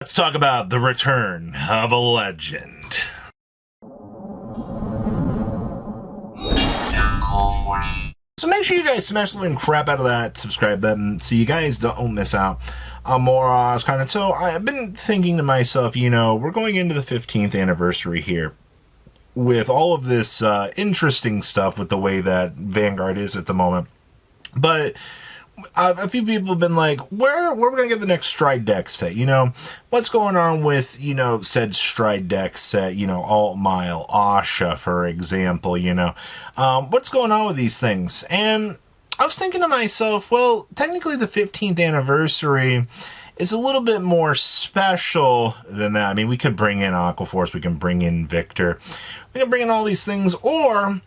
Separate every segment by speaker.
Speaker 1: Let's talk about the return of a legend. So make sure you guys smash the living crap out of that subscribe button so you guys don't miss out on more content. So I've been thinking to myself, we're going into the 15th anniversary here with all of this interesting stuff with the way that Vanguard is at the moment. But a few people have been like, where are we going to get the next Stride deck set? What's going on with, said Stride deck set, Alt Mile, Asha, for example, what's going on with these things? And I was thinking to myself, well, technically the 15th anniversary is a little bit more special than that. I mean, we could bring in Aquaforce, we can bring in Victor, we can bring in all these things, or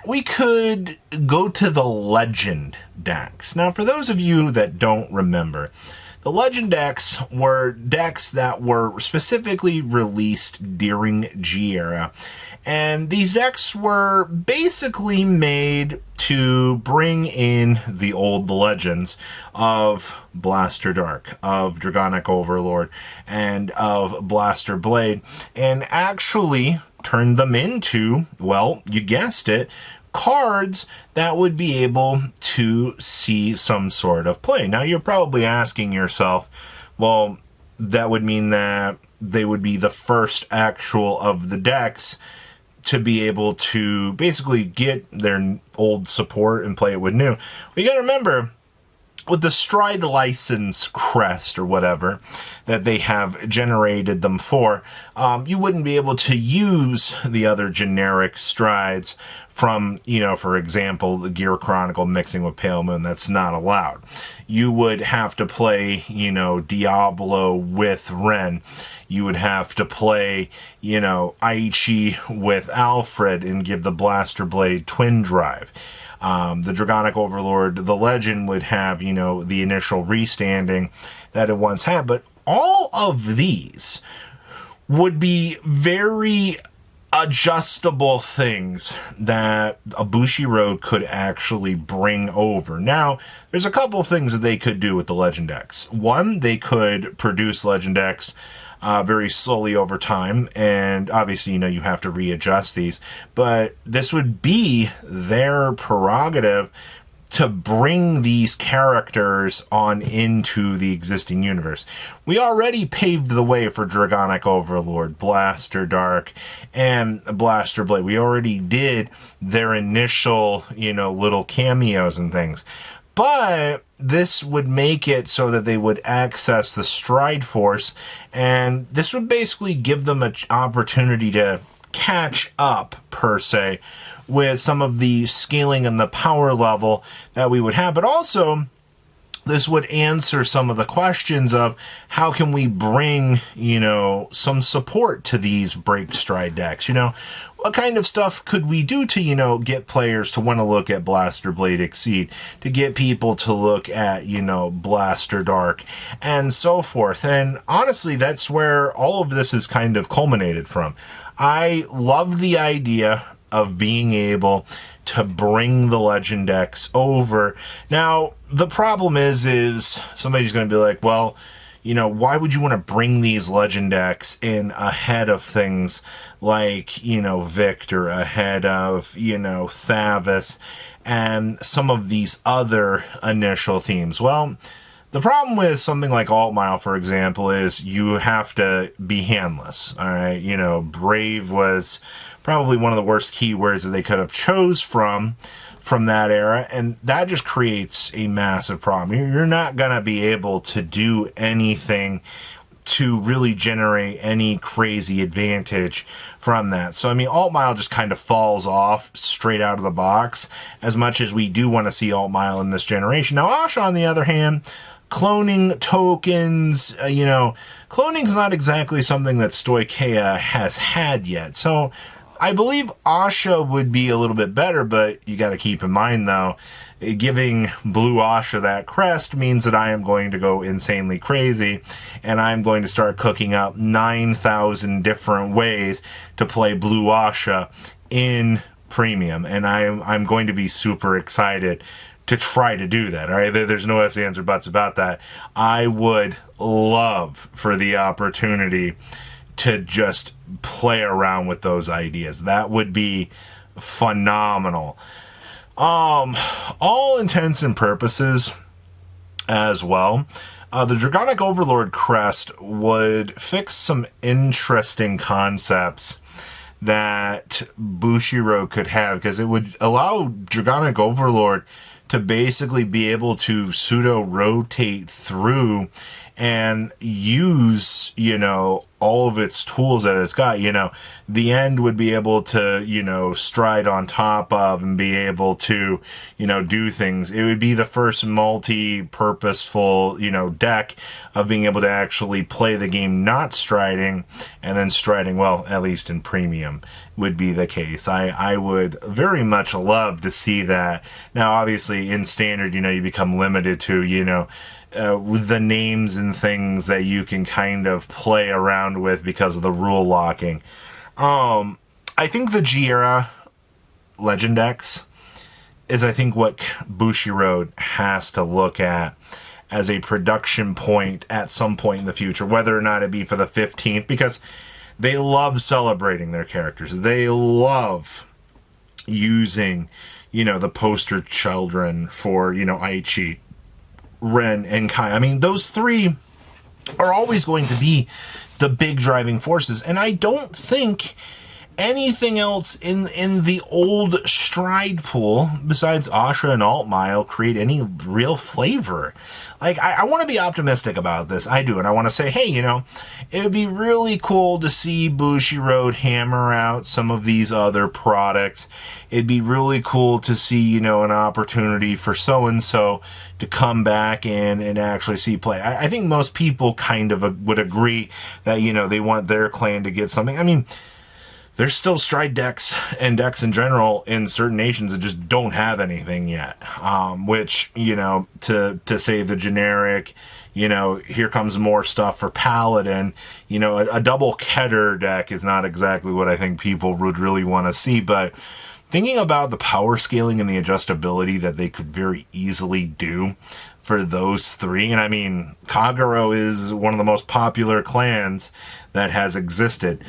Speaker 1: we could go to the Legend decks. Now, for those of you that don't remember, the Legend decks were decks that were specifically released during G-Era. And these decks were basically made to bring in the old legends of Blaster Dark, of Dragonic Overlord, and of Blaster Blade, and actually turn them into, well, you guessed it, cards that would be able to see some sort of play. Now, you're probably asking yourself, well, that would mean that they would be the first actual of the decks to be able to basically get their old support and play it with new. Well, you gotta remember, with the Stride license crest or whatever that they have generated them for, you wouldn't be able to use the other generic Strides from, for example, the Gear Chronicle mixing with Pale Moon. That's not allowed. You would have to play, Diablo with Ren. You would have to play, Aichi with Alfred and give the Blaster Blade Twin Drive. The Dragonic Overlord, the Legend, would have, the initial restanding that it once had. But all of these would be very adjustable things that a Bushiroad could actually bring over. Now, there's a couple of things that they could do with the Legend decks. One, they could produce Legend decks very slowly over time, and obviously, you have to readjust these, but this would be their prerogative to bring these characters on into the existing universe. We already paved the way for Dragonic Overlord, Blaster Dark, and Blaster Blade. We already did their initial, little cameos and things. But this would make it so that they would access the Stride Force, and this would basically give them an opportunity to catch up, per se, with some of the scaling and the power level that we would have. But also, this would answer some of the questions of how can we bring, some support to these Break Stride decks? What kind of stuff could we do to, get players to want to look at Blaster Blade Exceed, to get people to look at, Blaster Dark, and so forth. And honestly, that's where all of this is kind of culminated from. I love the idea of being able to bring the Legend decks over. Now, the problem is somebody's going to be like, well, why would you want to bring these Legend decks in ahead of things like, Victor, ahead of, Thavis, and some of these other initial themes? Well, the problem with something like Alt Mile, for example, is you have to be handless, all right? Brave was probably one of the worst keywords that they could have chose from that era, and that just creates a massive problem. You're not going to be able to do anything to really generate any crazy advantage from that. So, Alt Mile just kind of falls off straight out of the box, as much as we do want to see Alt Mile in this generation. Now, Asha, on the other hand, cloning tokens, cloning's not exactly something that Stoicheia has had yet. So I believe Asha would be a little bit better, but you got to keep in mind, though, giving Blue Asha that crest means that I am going to go insanely crazy, and I'm going to start cooking up 9,000 different ways to play Blue Asha in Premium, and I'm going to be super excited to try to do that. All right, there's no ifs, ands, or buts about that. I would love for the opportunity to just play around with those ideas. That would be phenomenal. All intents and purposes as well, the Dragonic Overlord crest would fix some interesting concepts that Bushiroad could have, because it would allow Dragonic Overlord to basically be able to pseudo-rotate through and use, all of its tools that it's got. The end would be able to, stride on top of and be able to, do things. It would be the first multi-purposeful, deck of being able to actually play the game not striding, and then striding, well, at least in premium would be the case. I would very much love to see that. Now, obviously, in standard, you become limited to, with the names and things that you can kind of play around with because of the rule locking. I think the Giera Legend decks is, I think, what Bushiroad has to look at as a production point at some point in the future, whether or not it be for the 15th, because they love celebrating their characters. They love using, the poster children for, Aichi, Ren, and Kai. I mean, those three are always going to be the big driving forces, and I don't think anything else in the old stride pool besides Asha and Altmile create any real flavor. Like, I want to be optimistic about this. I do, and I want to say, hey, it would be really cool to see Bushiroad hammer out some of these other products. It'd be really cool to see, an opportunity for so-and-so to come back in and actually see play. I think most people kind of would agree that, they want their clan to get something. I mean, there's still stride decks and decks in general in certain nations that just don't have anything yet. Which, to say the generic, here comes more stuff for Paladin. A double Keter deck is not exactly what I think people would really want to see. But thinking about the power scaling and the adjustability that they could very easily do for those three. And I mean, Kagero is one of the most popular clans that has existed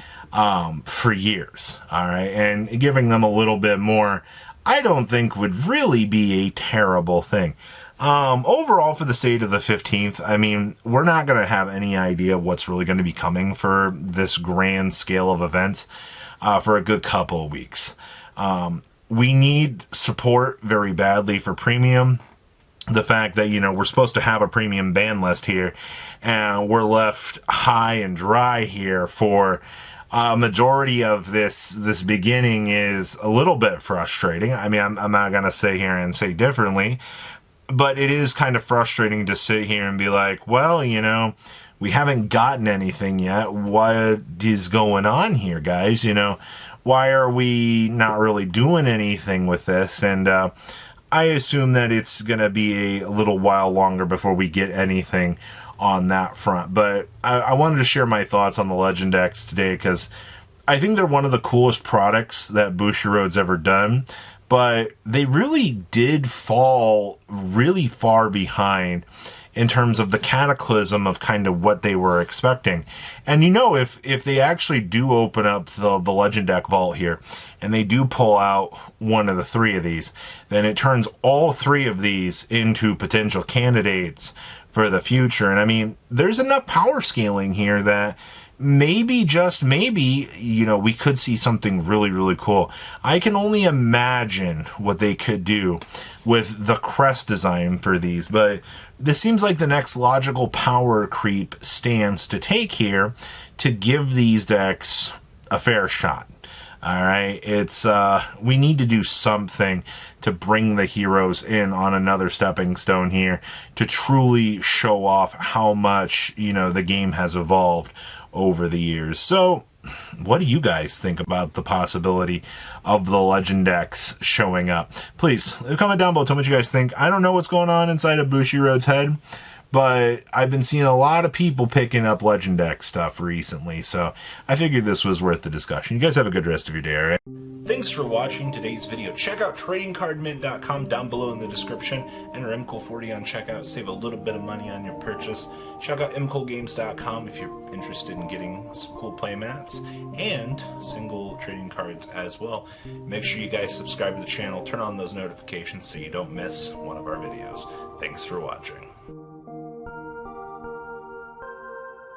Speaker 1: for years, all right, and giving them a little bit more, I don't think would really be a terrible thing. Overall, for the state of the 15th, I mean, we're not going to have any idea what's really going to be coming for this grand scale of events for a good couple of weeks. We need support very badly for premium. The fact that, we're supposed to have a premium ban list here, and we're left high and dry here for majority of this beginning is a little bit frustrating. I mean, I'm not going to sit here and say differently, but it is kind of frustrating to sit here and be like, well, we haven't gotten anything yet. What is going on here, guys? Why are we not really doing anything with this? And I assume that it's going to be a little while longer before we get anything on that front. But I wanted to share my thoughts on the Legend decks today, because I think they're one of the coolest products that Bushiroad's ever done, but they really did fall really far behind in terms of the cataclysm of kind of what they were expecting. And if they actually do open up the Legend deck vault here, and they do pull out one of the three of these, then it turns all three of these into potential candidates for the future. And I mean, there's enough power scaling here that maybe, just maybe, we could see something really, really cool. I can only imagine what they could do with the crest design for these, but this seems like the next logical power creep stance to take here to give these decks a fair shot. All right, it's we need to do something to bring the heroes in on another stepping stone here to truly show off how much, the game has evolved over the years. So, what do you guys think about the possibility of the Legend decks showing up? Please, comment down below. Tell me what you guys think. I don't know what's going on inside of Bushiroad's head, but I've been seeing a lot of people picking up Legend Deck stuff recently, so I figured this was worth the discussion. You guys have a good rest of your day, alright? Thanks for watching today's video. Check out tradingcardmint.com down below in the description. Enter MCOL40 on checkout. Save a little bit of money on your purchase. Check out mcolgames.com if you're interested in getting some cool play mats and single trading cards as well. Make sure you guys subscribe to the channel. Turn on those notifications so you don't miss one of our videos. Thanks for watching.